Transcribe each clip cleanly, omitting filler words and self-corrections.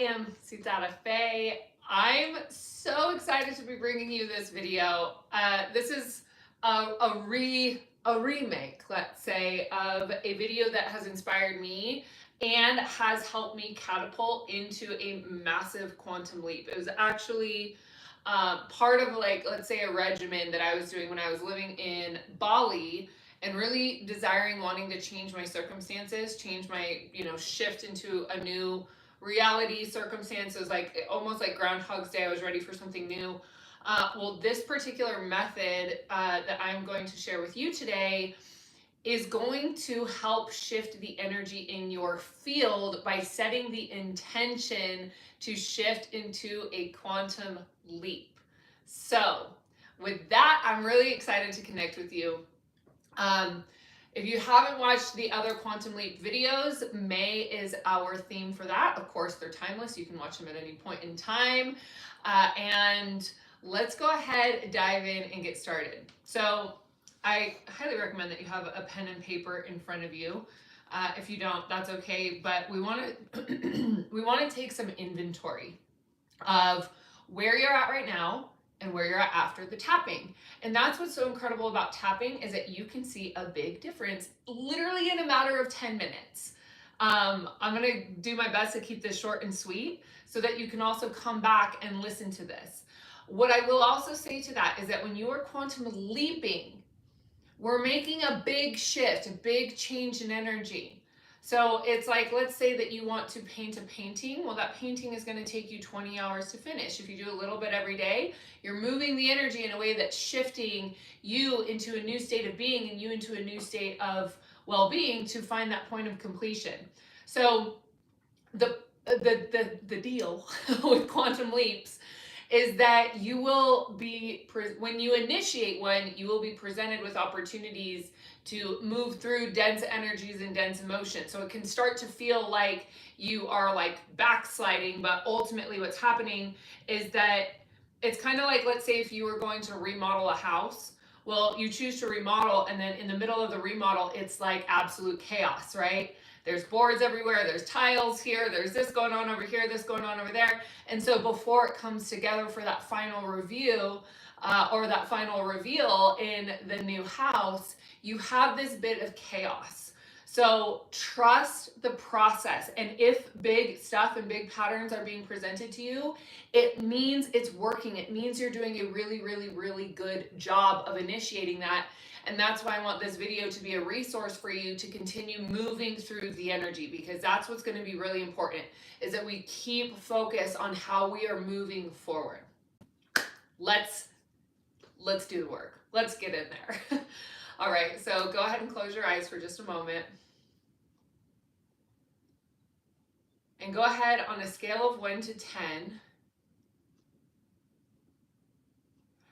am Sitara. I'm so excited to be bringing you this video. This is a remake, let's say, of a video that has inspired me and has helped me catapult into a massive quantum leap. It was actually part of, like, let's say, a regimen that I was doing when I was living in Bali and really wanting to change my circumstances, change my, shift into a new reality circumstances, like almost like Groundhog's Day. I was ready for something new. Well, this particular method that I'm going to share with you today is going to help shift the energy in your field by setting the intention to shift into a quantum leap. So with that, I'm really excited to connect with you. If you haven't watched the other Quantum Leap videos, May is our theme for that. Of course, they're timeless. You can watch them at any point in time. And let's go ahead, dive in, and get started. So I highly recommend that you have a pen and paper in front of you. If you don't, that's okay. But we want to take some inventory of where you're at right now and where you're at after the tapping. And that's what's so incredible about tapping, is that you can see a big difference literally in a matter of 10 minutes. I'm gonna do my best to keep this short and sweet so that you can also come back and listen to this. What I will also say to that is that when you are quantum leaping, we're making a big shift, a big change in energy. So it's like, let's say that you want to paint a painting. Well, that painting is going to take you 20 hours to finish. If you do a little bit every day, you're moving the energy in a way that's shifting you into a new state of being and you into a new state of well-being to find that point of completion. So the deal with quantum leaps is that you will be, when you initiate one, you will be presented with opportunities to move through dense energies and dense emotions. So it can start to feel like you are like backsliding, but ultimately what's happening is that it's kind of like, let's say if you were going to remodel a house. Well, you choose to remodel, and then in the middle of the remodel, it's like absolute chaos, right? There's boards everywhere, there's tiles here, there's this going on over here, this going on over there. And so before it comes together for that final review or that final reveal in the new house, you have this bit of chaos. So trust the process. And if big stuff and big patterns are being presented to you, it means it's working. It means you're doing a really, really, really good job of initiating that. And that's why I want this video to be a resource for you to continue moving through the energy, because that's what's going to be really important, is that we keep focus on how we are moving forward. Let's do the work. Let's get in there. All right, so go ahead and close your eyes for just a moment. And go ahead on a scale of 1 to 10.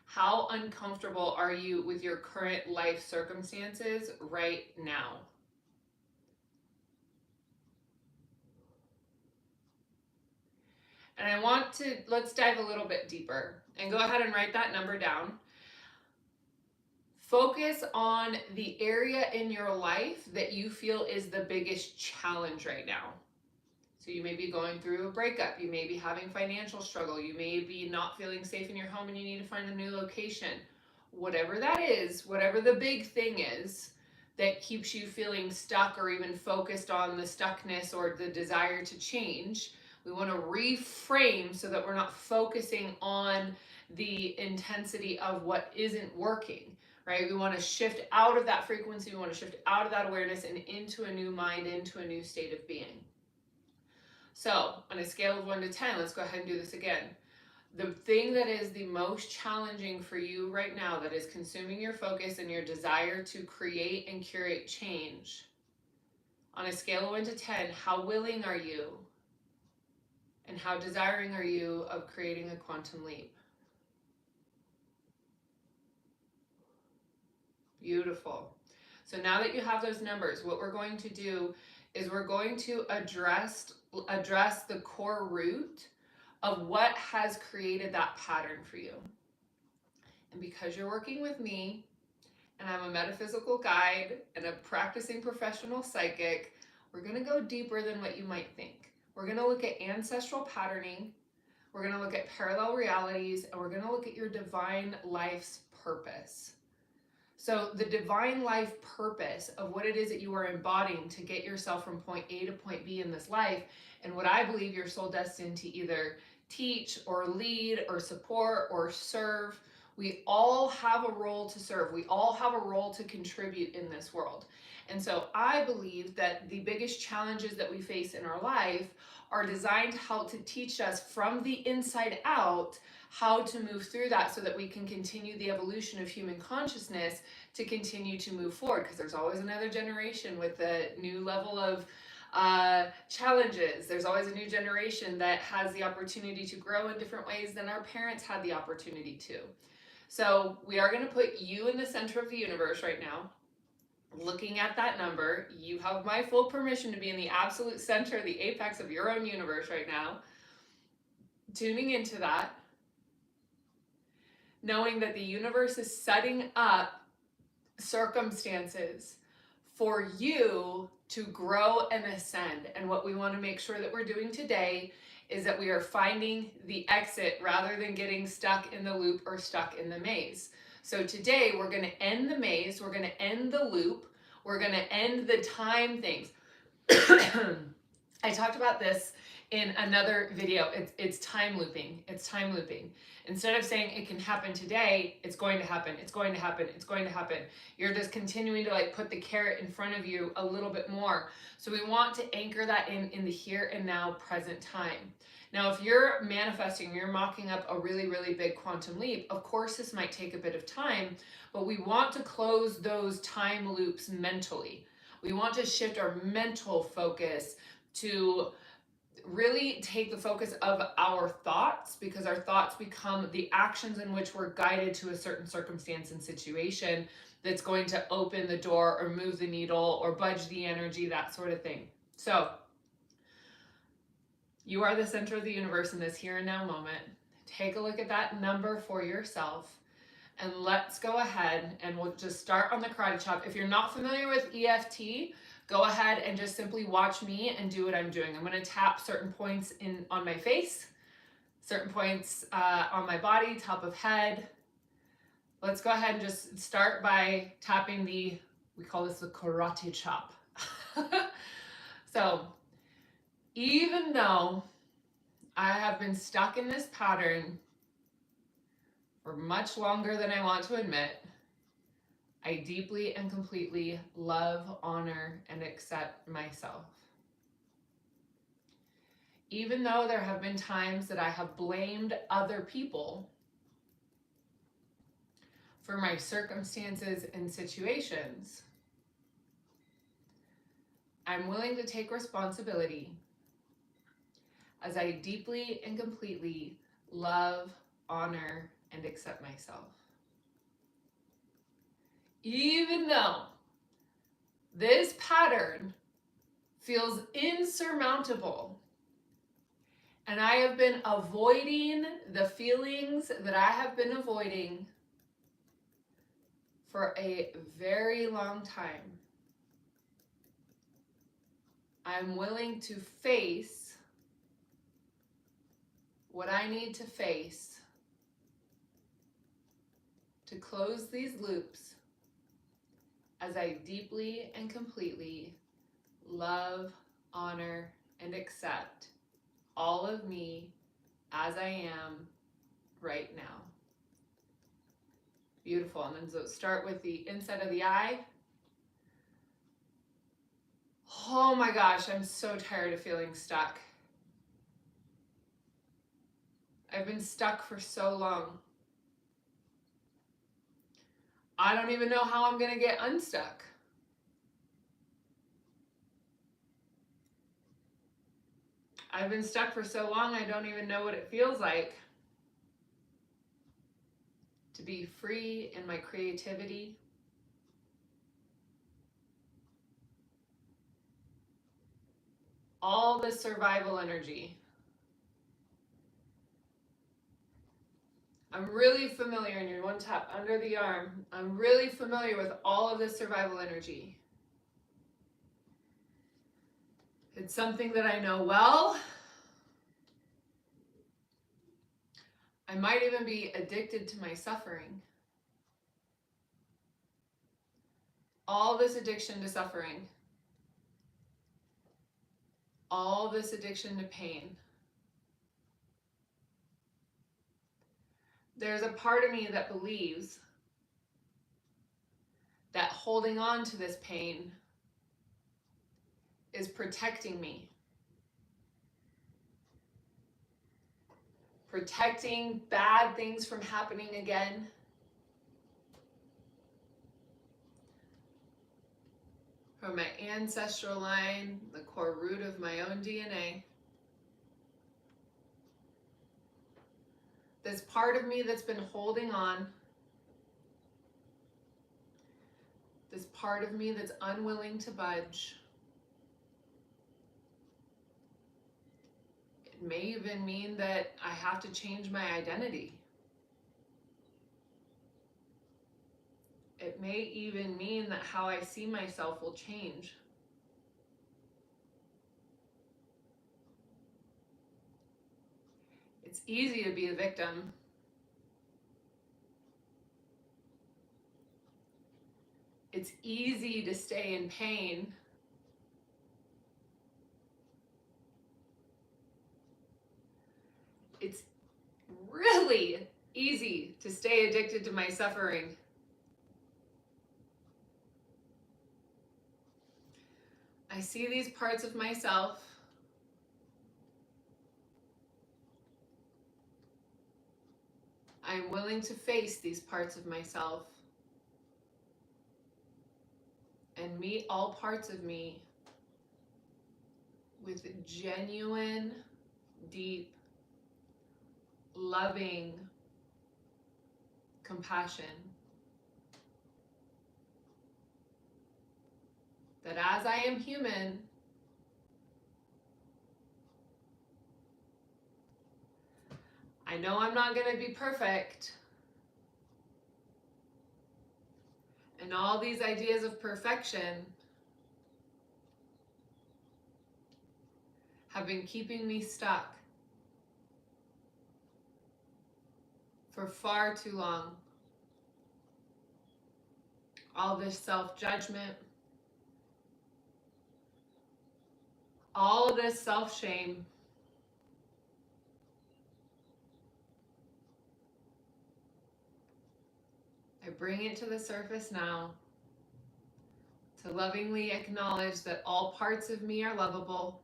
How uncomfortable are you with your current life circumstances right now? And let's dive a little bit deeper and go ahead and write that number down. Focus on the area in your life that you feel is the biggest challenge right now. So you may be going through a breakup, you may be having financial struggle, you may be not feeling safe in your home and you need to find a new location. Whatever that is, whatever the big thing is that keeps you feeling stuck or even focused on the stuckness or the desire to change, we want to reframe so that we're not focusing on the intensity of what isn't working, right? We want to shift out of that frequency, we want to shift out of that awareness and into a new mind, into a new state of being. So on a scale of 1 to 10, let's go ahead and do this again. The thing that is the most challenging for you right now, that is consuming your focus and your desire to create and curate change, on a scale of 1 to 10, how willing are you and how desiring are you of creating a quantum leap? Beautiful. So now that you have those numbers, what we're going to do is we're going to address the core root of what has created that pattern for you. And because you're working with me, and I'm a metaphysical guide and a practicing professional psychic, we're going to go deeper than what you might think. We're going to look at ancestral patterning. We're going to look at parallel realities, and we're going to look at your divine life's purpose. So the divine life purpose of what it is that you are embodying to get yourself from point A to point B in this life, and what I believe your soul destined to either teach or lead or support or serve. We all have a role to serve. We all have a role to contribute in this world. And so I believe that the biggest challenges that we face in our life are designed to help to teach us from the inside out how to move through that so that we can continue the evolution of human consciousness to continue to move forward, because there's always another generation with a new level of challenges. There's always a new generation that has the opportunity to grow in different ways than our parents had the opportunity to. So we are going to put you in the center of the universe right now. Looking at that number, you have my full permission to be in the absolute center, the apex of your own universe right now. Tuning into that, knowing that the universe is setting up circumstances for you to grow and ascend. And what we want to make sure that we're doing today is that we are finding the exit rather than getting stuck in the loop or stuck in the maze. So today we're going to end the maze, we're going to end the loop, we're going to end the time things. I talked about this in another video. It's time looping. It's time looping. Instead of saying it can happen today, it's going to happen. It's going to happen. It's going to happen. You're just continuing to like put the carrot in front of you a little bit more. So we want to anchor that in the here and now present time. Now, if you're manifesting, you're mocking up a really, really big quantum leap, of course, this might take a bit of time, but we want to close those time loops mentally. We want to shift our mental focus to really take the focus of our thoughts, because our thoughts become the actions in which we're guided to a certain circumstance and situation that's going to open the door or move the needle or budge the energy, that sort of thing. So you are the center of the universe in this here and now moment. Take a look at that number for yourself, and let's go ahead and we'll just start on the karate chop. If you're not familiar with EFT, go ahead and just simply watch me and do what I'm doing. I'm going to tap certain points on my face, certain points on my body, top of head. Let's go ahead and just start by tapping we call this the karate chop. So even though I have been stuck in this pattern for much longer than I want to admit, I deeply and completely love, honor, and accept myself. Even though there have been times that I have blamed other people for my circumstances and situations, I'm willing to take responsibility as I deeply and completely love, honor, and accept myself. Even though this pattern feels insurmountable, and I have been avoiding the feelings that I have been avoiding for a very long time, I'm willing to face what I need to face to close these loops as I deeply and completely love, honor, and accept all of me as I am right now. Beautiful. And then so start with the inside of the eye. Oh my gosh, I'm so tired of feeling stuck. I've been stuck for so long. I don't even know how I'm going to get unstuck. I've been stuck for so long, I don't even know what it feels like to be free in my creativity. All the survival energy. I'm really familiar, and you're one tap under the arm. I'm really familiar with all of this survival energy. It's something that I know well. I might even be addicted to my suffering. All this addiction to suffering. All this addiction to pain. There's a part of me that believes that holding on to this pain is protecting me. Protecting bad things from happening again. From my ancestral line, the core root of my own DNA. This part of me that's been holding on. This part of me that's unwilling to budge. It may even mean that I have to change my identity. It may even mean that how I see myself will change. It's easy to be a victim. It's easy to stay in pain. It's really easy to stay addicted to my suffering. I see these parts of myself. I'm willing to face these parts of myself and meet all parts of me with genuine, deep, loving compassion. That as I am human, I know I'm not going to be perfect. And all these ideas of perfection have been keeping me stuck for far too long. All this self-judgment, all of this self-shame, I bring it to the surface now to lovingly acknowledge that all parts of me are lovable,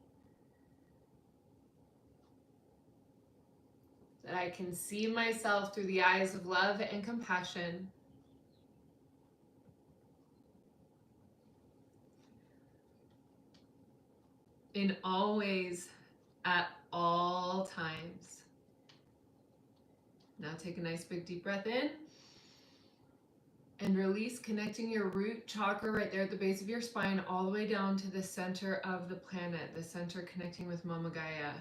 that I can see myself through the eyes of love and compassion, in all ways, at all times. Now take a nice big deep breath in and release, connecting your root chakra right there at the base of your spine all the way down to the center of the planet, the center connecting with Mama Gaia.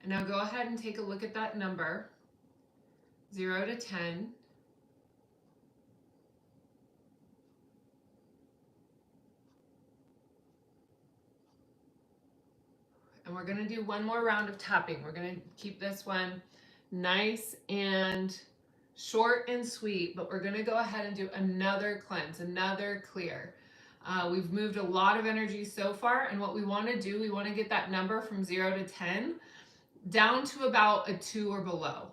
And now go ahead and take a look at that number, 0 to 10. And we're going to do one more round of tapping. We're going to keep this one nice and short and sweet, but we're going to go ahead and do another cleanse, another clear. We've moved a lot of energy so far, and what we want to do, we want to get that number from 0 to 10 down to about a 2 or below.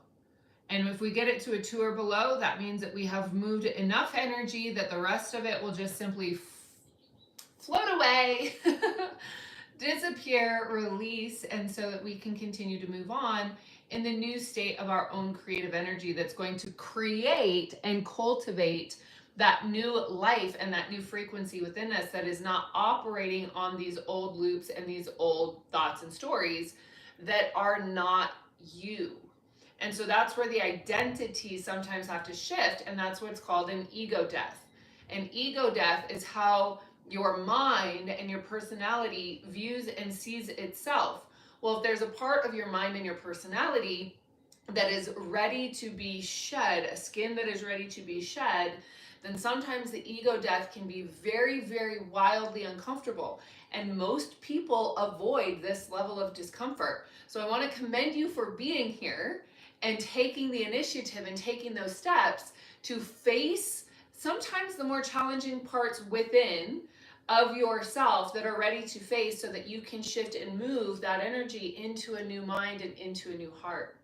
And if we get it to a 2 or below, that means that we have moved enough energy that the rest of it will just simply float away, disappear, release, and so that we can continue to move on in the new state of our own creative energy that's going to create and cultivate that new life and that new frequency within us that is not operating on these old loops and these old thoughts and stories that are not you. And so that's where the identities sometimes have to shift, and that's what's called an ego death. An ego death is how your mind and your personality views and sees itself. Well, if there's a part of your mind and your personality that is ready to be shed, a skin that is ready to be shed, then sometimes the ego death can be very, very wildly uncomfortable. And most people avoid this level of discomfort. So I want to commend you for being here and taking the initiative and taking those steps to face sometimes the more challenging parts within of yourself that are ready to face, so that you can shift and move that energy into a new mind and into a new heart.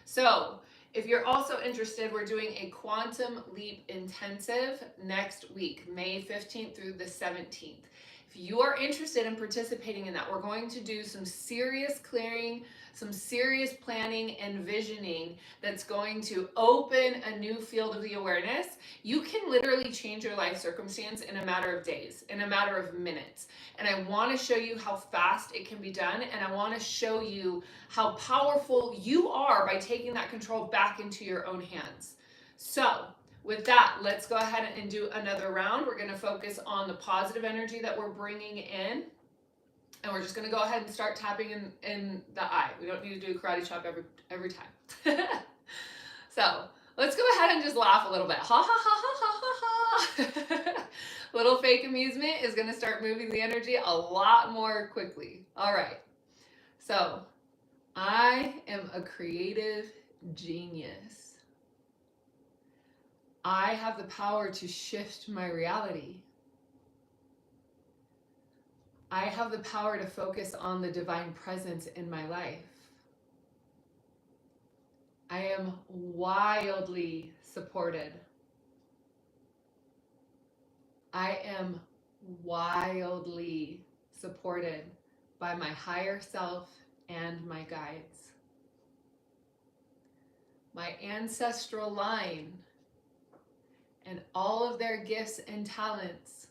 So if you're also interested, we're doing a Quantum Leap Intensive next week, May 15th through the 17th. If you are interested in participating in that, we're going to do some serious clearing, some serious planning and visioning that's going to open a new field of the awareness. You can literally change your life circumstance in a matter of days, in a matter of minutes. And I want to show you how fast it can be done, and I want to show you how powerful you are by taking that control back into your own hands. So with that, let's go ahead and do another round. We're going to focus on the positive energy that we're bringing in. And we're just going to go ahead and start tapping in the eye. We don't need to do a karate chop every time. So let's go ahead and just laugh a little bit. Ha ha ha ha ha ha ha. Little fake amusement is going to start moving the energy a lot more quickly. All right. So I am a creative genius. I have the power to shift my reality. I have the power to focus on the divine presence in my life. I am wildly supported. I am wildly supported by my higher self and my guides. My ancestral line and all of their gifts and talents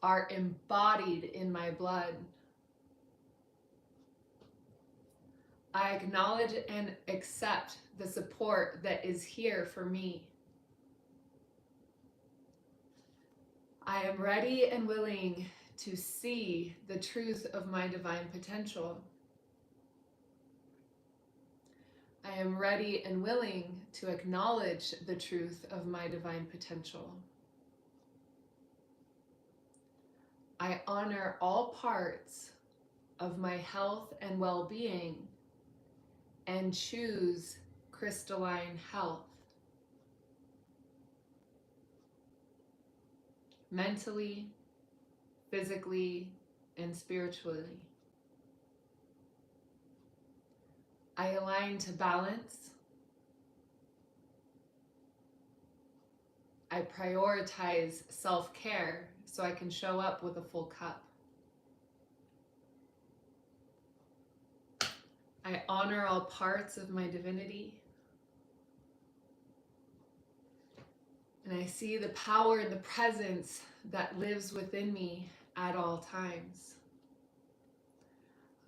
are embodied in my blood. I acknowledge and accept the support that is here for me. I am ready and willing to see the truth of my divine potential. I am ready and willing to acknowledge the truth of my divine potential. I honor all parts of my health and well-being and choose crystalline health. Mentally, physically, and spiritually. I align to balance. I prioritize self-care so I can show up with a full cup. I honor all parts of my divinity. And I see the power and the presence that lives within me at all times.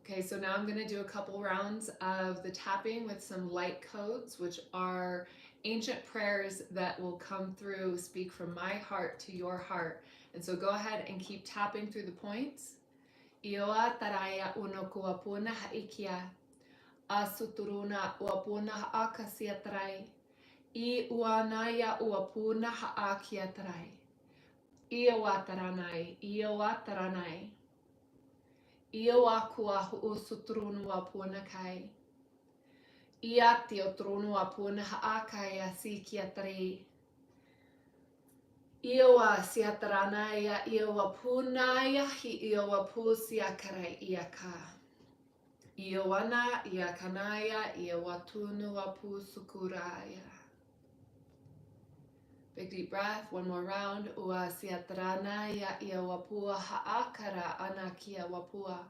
Okay, so now I'm going to do a couple rounds of the tapping with some light codes, which are ancient prayers that will come through, speak from my heart to your heart. And so go ahead and keep tapping through the points. Ioa taraya unokua puna haikia. Asuturuna uapuna haakasia tarai. I uanaya uapuna haakia tarai. Iowataranai, iowataranai. Iowakua usutrunu apuna kai. Iati otrunu apuna haakai asikia tarai. Iowa siataranaya, iowa punaya, iowa pusia karai iaka. Iowana, iakanaya, iowa tunu apu sukuraya. Big deep breath, one more round. Ua siataranaya, iowa pua haakara anakia wapua.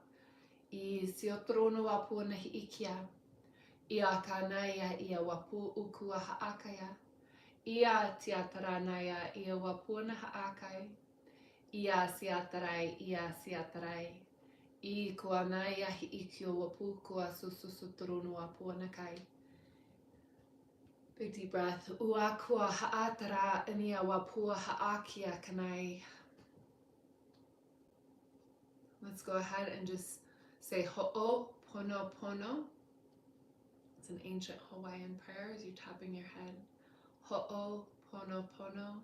I siotrunu apuna hiikia. Iakanaya, iowa pu ukua haakaya. Ia tiataranaya, ia wapuna haakai. Ia siatarai. I kuanaya hi ikio wapu kua sususuturunu wapuna kai. Big deep breath. Ua kua haatara ania wapua haakia kanai. Let's go ahead and just say ho'oponopono. It's an ancient Hawaiian prayer as you're tapping your head. Ho'oponopono. Ho'oponopono,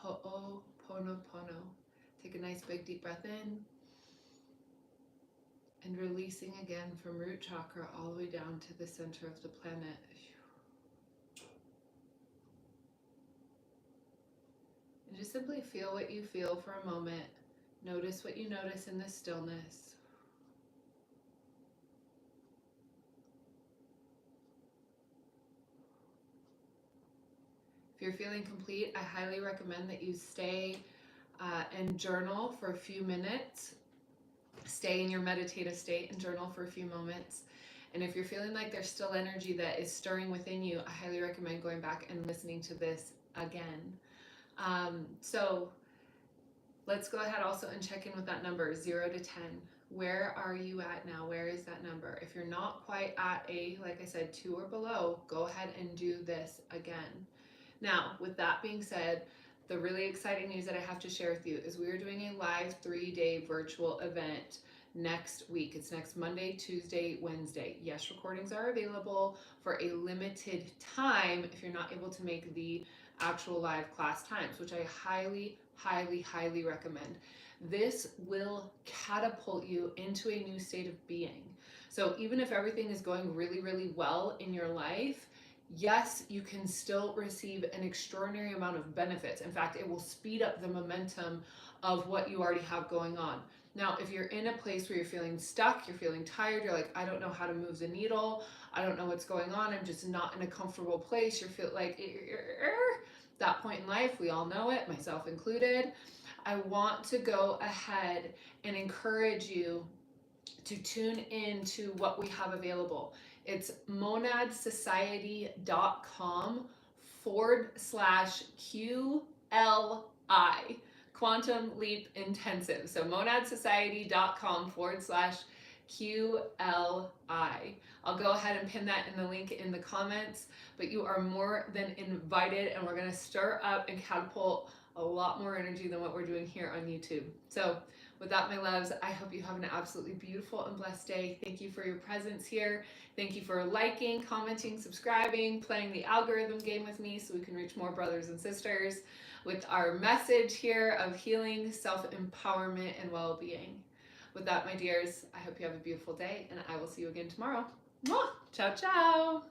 ho'oponopono. Take a nice big deep breath in and releasing again from root chakra all the way down to the center of the planet. And just simply feel what you feel for a moment. Notice what you notice in the stillness. If you're feeling complete, I highly recommend that you stay and journal for a few minutes. Stay in your meditative state and journal for a few moments. And if you're feeling like there's still energy that is stirring within you, I highly recommend going back and listening to this again. So let's go ahead also and check in with that number, 0 to 10. Where are you at now? Where is that number? If you're not quite at like I said, 2 or below, go ahead and do this again. Now, with that being said, the really exciting news that I have to share with you is we are doing a live 3-day virtual event next week. It's next Monday, Tuesday, Wednesday. Yes, recordings are available for a limited time if you're not able to make the actual live class times, which I highly, highly, highly recommend. This will catapult you into a new state of being. So even if everything is going really, really well in your life, yes, you can still receive an extraordinary amount of benefits. In fact, it will speed up the momentum of what you already have going on. Now, if you're in a place where you're feeling stuck, you're feeling tired, you're like, I don't know how to move the needle, I don't know what's going on, I'm just not in a comfortable place, you feel like that point in life, we all know it, myself included. I want to go ahead and encourage you to tune in to what we have available. It's monadsociety.com/QLI, Quantum Leap Intensive. So monadsociety.com/QLI. I'll go ahead and pin that in the link in the comments, but you are more than invited, and we're going to stir up and catapult a lot more energy than what we're doing here on YouTube. So with that, my loves, I hope you have an absolutely beautiful and blessed day. Thank you for your presence here. Thank you for liking, commenting, subscribing, playing the algorithm game with me so we can reach more brothers and sisters with our message here of healing, self-empowerment, and well-being. With that, my dears, I hope you have a beautiful day, and I will see you again tomorrow. Mwah! Ciao, ciao!